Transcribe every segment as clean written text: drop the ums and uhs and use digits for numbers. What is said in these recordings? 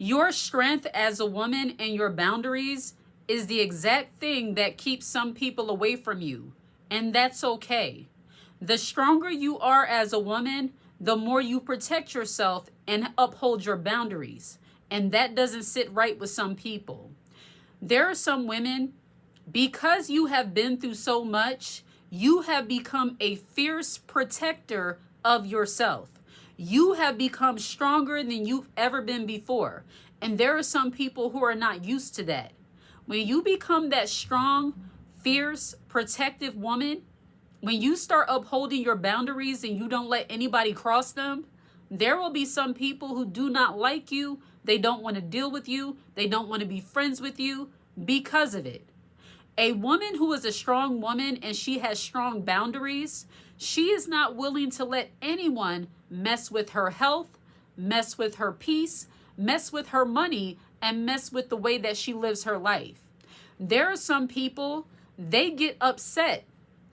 Your strength as a woman and your boundaries is the exact thing that keeps some people away from you, and that's okay. The stronger you are as a woman, the more you protect yourself and uphold your boundaries, and that doesn't sit right with some people. There are some women, because you have been through so much, you have become a fierce protector of yourself. You have become stronger than you've ever been before. And there are some people who are not used to that. When you become that strong, fierce, protective woman, when you start upholding your boundaries and you don't let anybody cross them, there will be some people who do not like you. They don't want to deal with you. They don't want to be friends with you because of it. A woman who is a strong woman and she has strong boundaries, she is not willing to let anyone mess with her health, mess with her peace, mess with her money, and mess with the way that she lives her life. There are some people, they get upset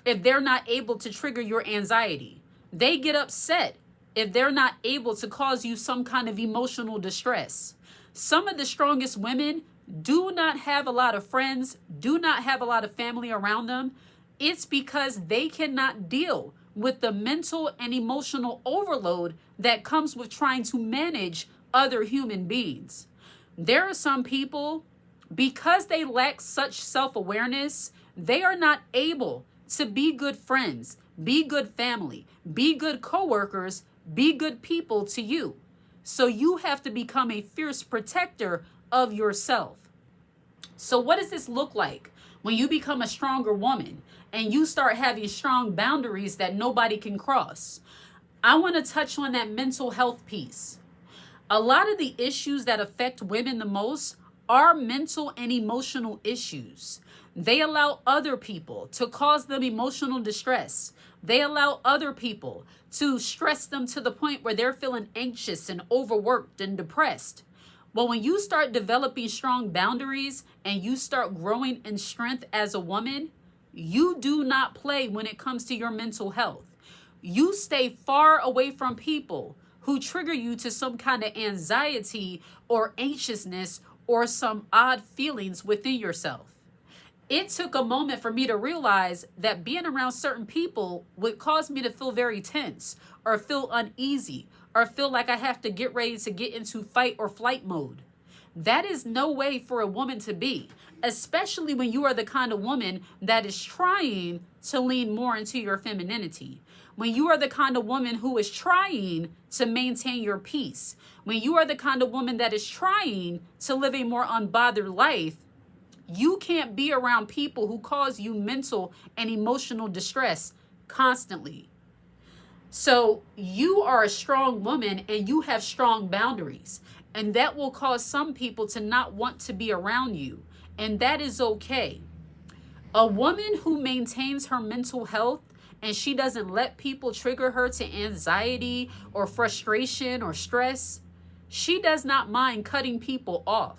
if they're not able to trigger your anxiety. They get upset if they're not able to cause you some kind of emotional distress. Some of the strongest women do not have a lot of friends, do not have a lot of family around them. It's because they cannot deal with the mental and emotional overload that comes with trying to manage other human beings. There are some people, because they lack such self-awareness, they are not able to be good friends, be good family, be good coworkers, be good people to you. So you have to become a fierce protector of yourself. So what does this look like when you become a stronger woman and you start having strong boundaries that nobody can cross? I want to touch on that mental health piece. A lot of the issues that affect women the most are mental and emotional issues. They allow other people to cause them emotional distress. They allow other people to stress them to the point where they're feeling anxious and overworked and depressed. Well, when you start developing strong boundaries and you start growing in strength as a woman, you do not play when it comes to your mental health. You stay far away from people who trigger you to some kind of anxiety or anxiousness or some odd feelings within yourself. It took a moment for me to realize that being around certain people would cause me to feel very tense or feel uneasy or feel like I have to get ready to get into fight or flight mode. That is no way for a woman to be, especially when you are the kind of woman that is trying to lean more into your femininity. When you are the kind of woman who is trying to maintain your peace. When you are the kind of woman that is trying to live a more unbothered life, you can't be around people who cause you mental and emotional distress constantly. So you are a strong woman and you have strong boundaries, and that will cause some people to not want to be around you, and that is okay. A woman who maintains her mental health and she doesn't let people trigger her to anxiety or frustration or stress, she does not mind cutting people off.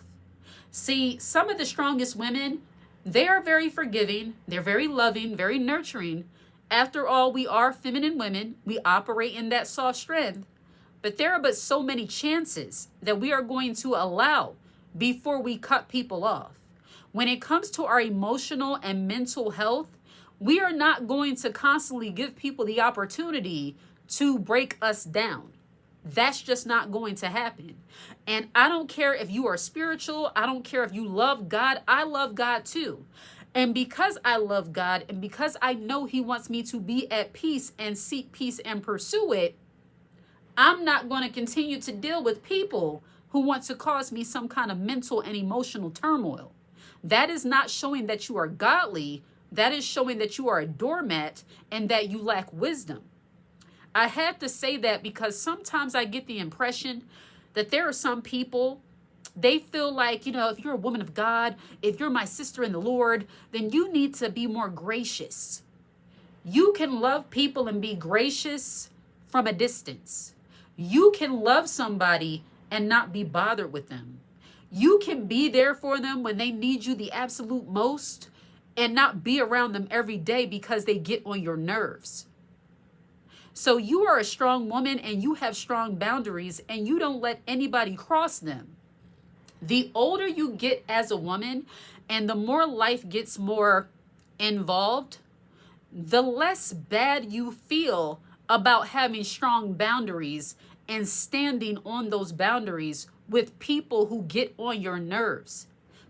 See, some of the strongest women, they are very forgiving, they're very loving, very nurturing. After all, we are feminine women. We operate in that soft strength. But there are but so many chances that we are going to allow before we cut people off. When it comes to our emotional and mental health, we are not going to constantly give people the opportunity to break us down. That's just not going to happen. And I don't care if you are spiritual. I don't care if you love God. I love God too. And because I love God and because I know He wants me to be at peace and seek peace and pursue it, I'm not going to continue to deal with people who want to cause me some kind of mental and emotional turmoil. That is not showing that you are godly. That is showing that you are a doormat and that you lack wisdom. I have to say that because sometimes I get the impression that there are some people, they feel like, if you're a woman of God, if you're my sister in the Lord, then you need to be more gracious. You can love people and be gracious from a distance. You can love somebody and not be bothered with them. You can be there for them when they need you the absolute most and not be around them every day because they get on your nerves. So you are a strong woman and you have strong boundaries and you don't let anybody cross them. The older you get as a woman and the more life gets more involved, the less bad you feel about having strong boundaries and standing on those boundaries with people who get on your nerves,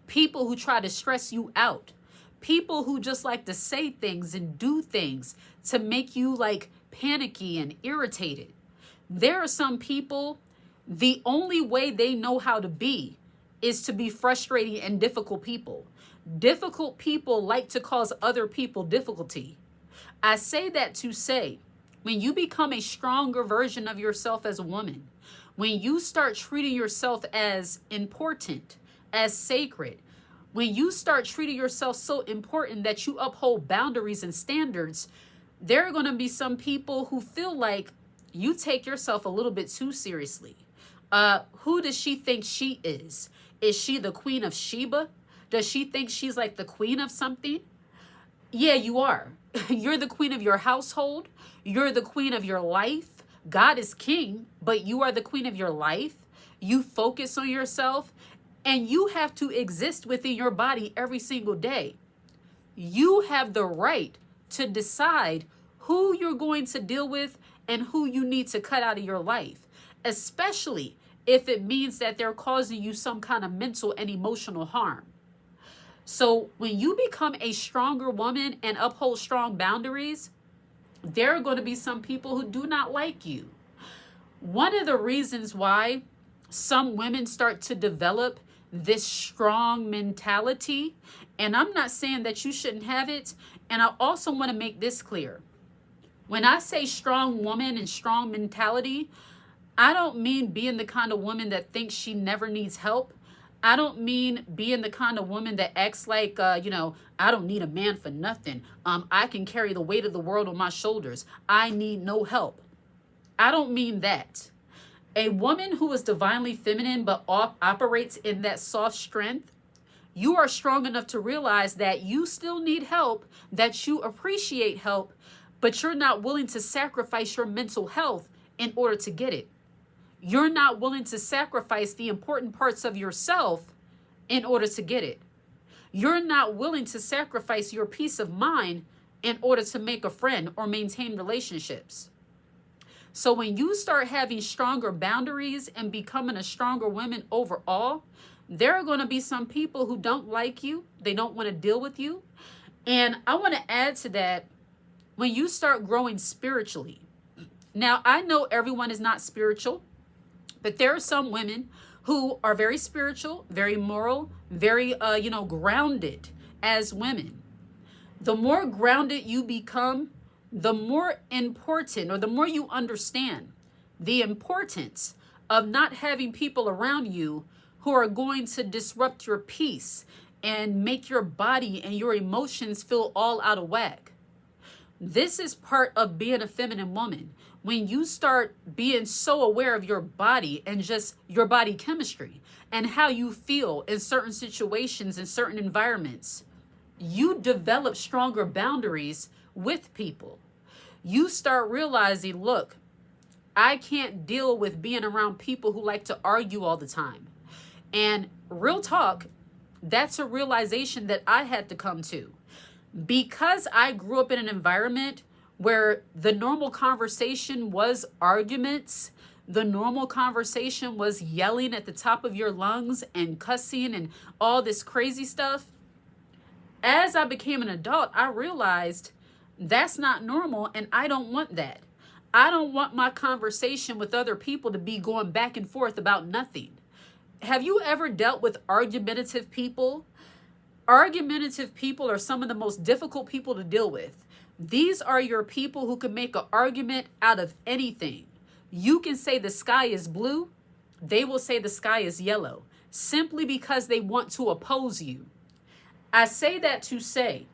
people who try to stress you out, people who just like to say things and do things to make you like panicky and irritated. There are some people, the only way they know how to be is to be frustrating and difficult people. Difficult people like to cause other people difficulty. I say that to say, when you become a stronger version of yourself as a woman, when you start treating yourself as important, as sacred, when you start treating yourself so important that you uphold boundaries and standards, there are going to be some people who feel like you take yourself a little bit too seriously. Who does she think she is? Is she the Queen of Sheba? Does she think she's like the queen of something? Yeah, you are. You're the queen of your household. You're the queen of your life. God is king, but you are the queen of your life. You focus on yourself, and you have to exist within your body every single day. You have the right to decide who you're going to deal with and who you need to cut out of your life, especially if it means that they're causing you some kind of mental and emotional harm. So when you become a stronger woman and uphold strong boundaries, there are going to be some people who do not like you. One of the reasons why some women start to develop this strong mentality, and I'm not saying that you shouldn't have it, and I also want to make this clear. When I say strong woman and strong mentality, I don't mean being the kind of woman that thinks she never needs help. I don't mean being the kind of woman that acts like, I don't need a man for nothing. I can carry the weight of the world on my shoulders. I need no help. I don't mean that. A woman who is divinely feminine but operates in that soft strength, you are strong enough to realize that you still need help, that you appreciate help, but you're not willing to sacrifice your mental health in order to get it. You're not willing to sacrifice the important parts of yourself in order to get it. You're not willing to sacrifice your peace of mind in order to make a friend or maintain relationships. So when you start having stronger boundaries and becoming a stronger woman overall, there are going to be some people who don't like you. They don't want to deal with you. And I want to add to that, when you start growing spiritually. Now, I know everyone is not spiritual. But there are some women who are very spiritual, very moral, very, grounded as women. The more grounded you become, the more important, or the more you understand the importance of not having people around you who are going to disrupt your peace and make your body and your emotions feel all out of whack. This is part of being a feminine woman. When you start being so aware of your body and just your body chemistry and how you feel in certain situations, in certain environments, you develop stronger boundaries with people. You start realizing, look, I can't deal with being around people who like to argue all the time. And real talk, that's a realization that I had to come to. Because I grew up in an environment where the normal conversation was arguments, the normal conversation was yelling at the top of your lungs and cussing and all this crazy stuff. As I became an adult, I realized that's not normal and I don't want that. I don't want my conversation with other people to be going back and forth about nothing. Have you ever dealt with argumentative people? Argumentative people are some of the most difficult people to deal with. These are your people who can make an argument out of anything. You can say the sky is blue. They will say the sky is yellow, simply because they want to oppose you. I say that to say,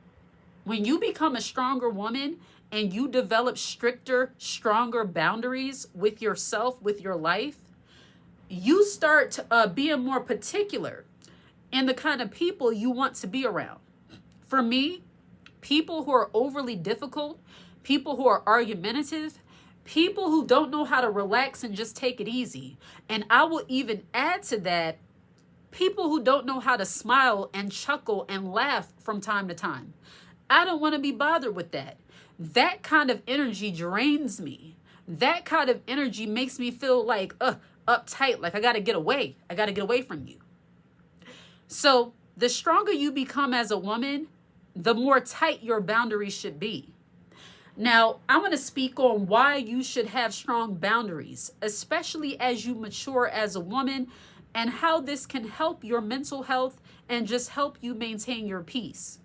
when you become a stronger woman and you develop stricter, stronger boundaries with yourself, with your life, you start being more particular in the kind of people you want to be around. For me, people who are overly difficult, people who are argumentative, people who don't know how to relax and just take it easy. And I will even add to that, People who don't know how to smile and chuckle and laugh from time to time. I don't want to be bothered with that. That kind of energy drains me. That kind of energy makes me feel like uptight, like I got to get away. I got to get away from you. So the stronger you become as a woman, the more tight your boundaries should be. Now, I want to speak on why you should have strong boundaries, especially as you mature as a woman, and how this can help your mental health and just help you maintain your peace.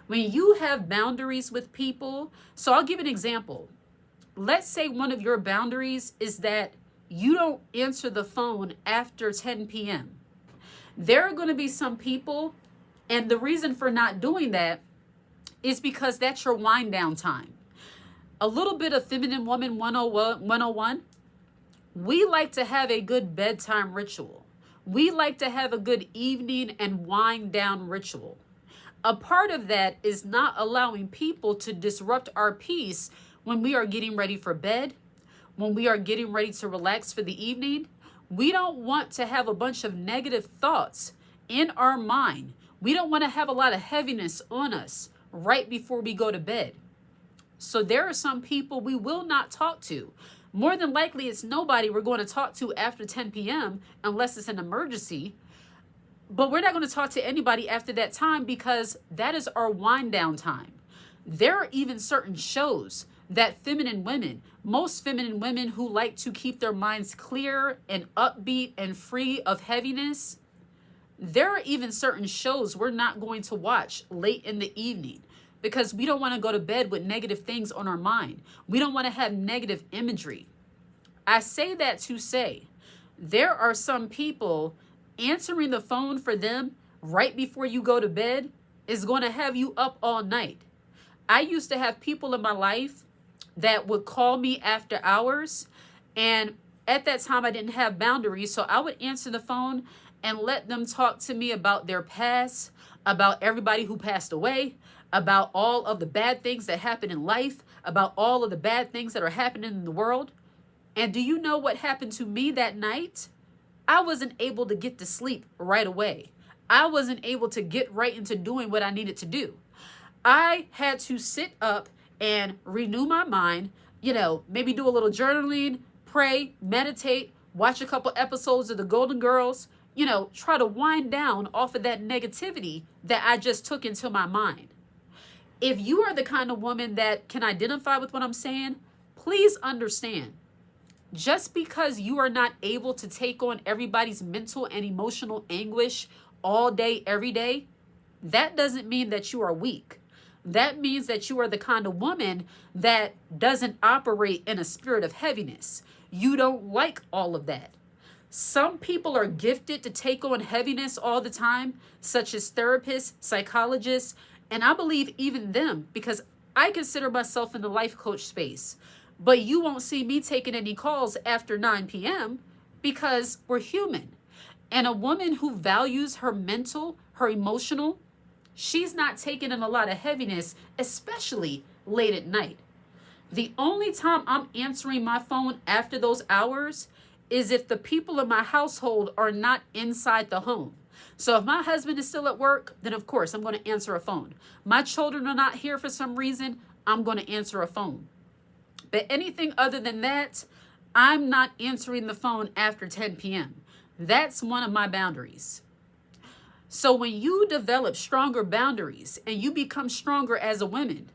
When you have boundaries with people, so I'll give an example. Let's say one of your boundaries is that you don't answer the phone after 10 p.m. There are going to be some people, and the reason for not doing that is because that's your wind down time. A little bit of Feminine Woman 101. We like to have a good bedtime ritual. We like to have a good evening and wind down ritual. A part of that is not allowing people to disrupt our peace when we are getting ready for bed, when we are getting ready to relax for the evening. We don't want to have a bunch of negative thoughts in our mind. We don't want to have a lot of heaviness on us right before we go to bed. So there are some people we will not talk to. More than likely, it's nobody we're going to talk to after 10 p.m. unless it's an emergency. But we're not going to talk to anybody after that time because that is our wind down time. There are even certain shows that most feminine women who like to keep their minds clear and upbeat and free of heaviness, there are even certain shows we're not going to watch late in the evening because we don't want to go to bed with negative things on our mind. We don't want to have negative imagery. I say that to say there are some people answering the phone for them right before you go to bed is going to have you up all night. I used to have people in my life that would call me after hours, and at that time I didn't have boundaries, so I would answer the phone and let them talk to me about their past, about everybody who passed away, about all of the bad things that happen in life, about all of the bad things that are happening in the world. And do you know what happened to me that night? I wasn't able to get to sleep right away. I wasn't able to get right into doing what I needed to do. I had to sit up and renew my mind, maybe do a little journaling, pray, meditate, watch a couple episodes of the Golden Girls, try to wind down off of that negativity that I just took into my mind. If you are the kind of woman that can identify with what I'm saying, please understand. Just because you are not able to take on everybody's mental and emotional anguish all day, every day, that doesn't mean that you are weak. That means that you are the kind of woman that doesn't operate in a spirit of heaviness. You don't like all of that. Some people are gifted to take on heaviness all the time, such as therapists, psychologists, and I believe even them, because I consider myself in the life coach space. But you won't see me taking any calls after 9 p.m. because we're human. And a woman who values her mental, her emotional, she's not taking in a lot of heaviness, especially late at night. The only time I'm answering my phone after those hours is if the people in my household are not inside the home. So if my husband is still at work, then of course I'm going to answer a phone. My children are not here for some reason, I'm going to answer a phone. But anything other than that, I'm not answering the phone after 10 p.m. That's one of my boundaries. So when you develop stronger boundaries and you become stronger as a woman,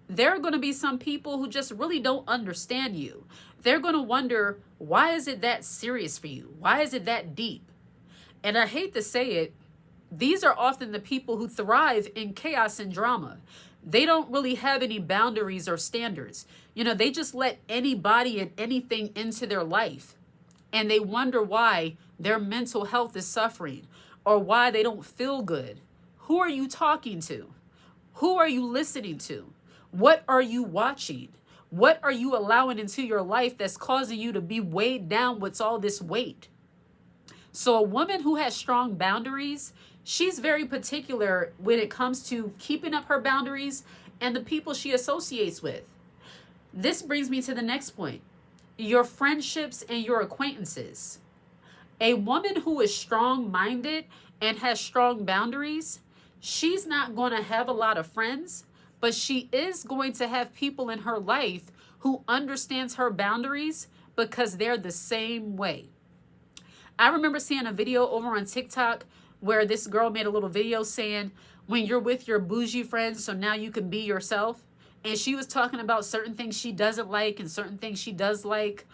there are going to be some people who just really don't understand you. They're going to wonder, why is it that serious for you? Why is it that deep? And I hate to say it, these are often the people who thrive in chaos and drama. They don't really have any boundaries or standards. They just let anybody and anything into their life. And they wonder why their mental health is suffering or why they don't feel good. Who are you talking to? Who are you listening to? What are you watching? What are you allowing into your life that's causing you to be weighed down with all this weight? So a woman who has strong boundaries, she's very particular when it comes to keeping up her boundaries and the people she associates with. This brings me to the next point. Your friendships and your acquaintances. A woman who is strong-minded and has strong boundaries, she's not going to have a lot of friends, but she is going to have people in her life who understands her boundaries because they're the same way. I remember seeing a video over on TikTok where this girl made a little video saying, when you're with your bougie friends, so now you can be yourself. And she was talking about certain things she doesn't like and certain things she does like.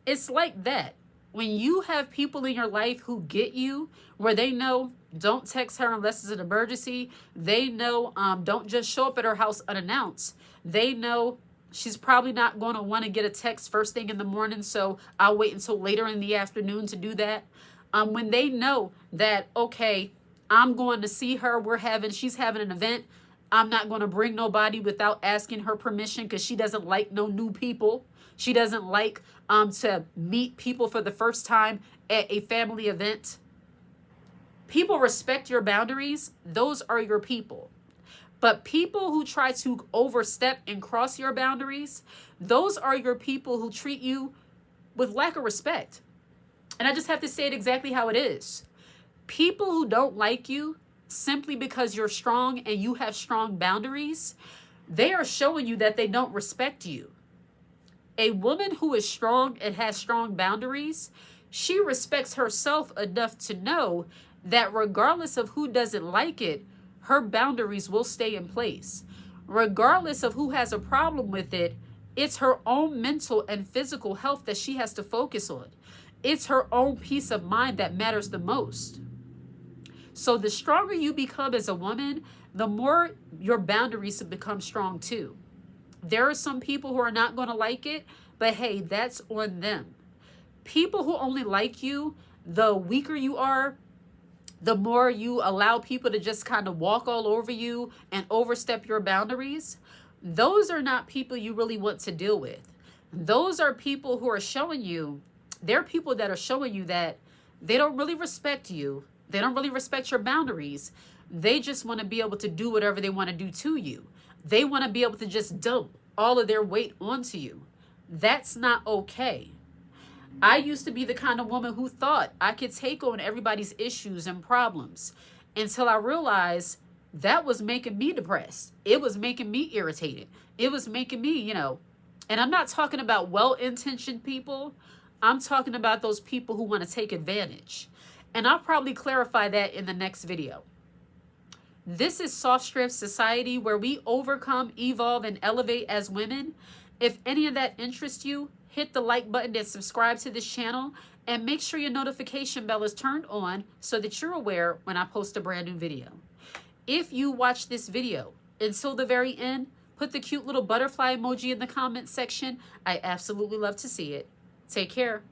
It's like that. When you have people in your life who get you, where they know don't text her unless it's an emergency. They know don't just show up at her house unannounced. They know she's probably not going to want to get a text first thing in the morning, so I'll wait until later in the afternoon to do that. When they know that, okay, I'm going to see her, she's having an event, I'm not going to bring nobody without asking her permission because she doesn't like no new people. She doesn't like to meet people for the first time at a family event. People respect your boundaries. Those are your people. But people who try to overstep and cross your boundaries, those are your people who treat you with lack of respect. And I just have to say it exactly how it is. People who don't like you simply because you're strong and you have strong boundaries, they are showing you that they don't respect you. A woman who is strong and has strong boundaries, she respects herself enough to know that regardless of who doesn't like it, her boundaries will stay in place. Regardless of who has a problem with it, it's her own mental and physical health that she has to focus on. It's her own peace of mind that matters the most. So the stronger you become as a woman, the more your boundaries become strong too. There are some people who are not going to like it, but hey, that's on them. People who only like you, the weaker you are, the more you allow people to just kind of walk all over you and overstep your boundaries, those are not people you really want to deal with. Those are people who are showing you, they're people that are showing you that they don't really respect you. They don't really respect your boundaries. They just want to be able to do whatever they want to do to you. They want to be able to just dump all of their weight onto you. That's not okay. I used to be the kind of woman who thought I could take on everybody's issues and problems until I realized that was making me depressed. It was making me irritated. It was making me, and I'm not talking about well-intentioned people. I'm talking about those people who want to take advantage. And I'll probably clarify that in the next video. This is Soft Strip Society, where we overcome, evolve, and elevate as women. If any of that interests you, hit the like button and subscribe to this channel, and make sure your notification bell is turned on so that you're aware when I post a brand new video. If you watch this video until the very end, put the cute little butterfly emoji in the comment section. I absolutely love to see it. Take care.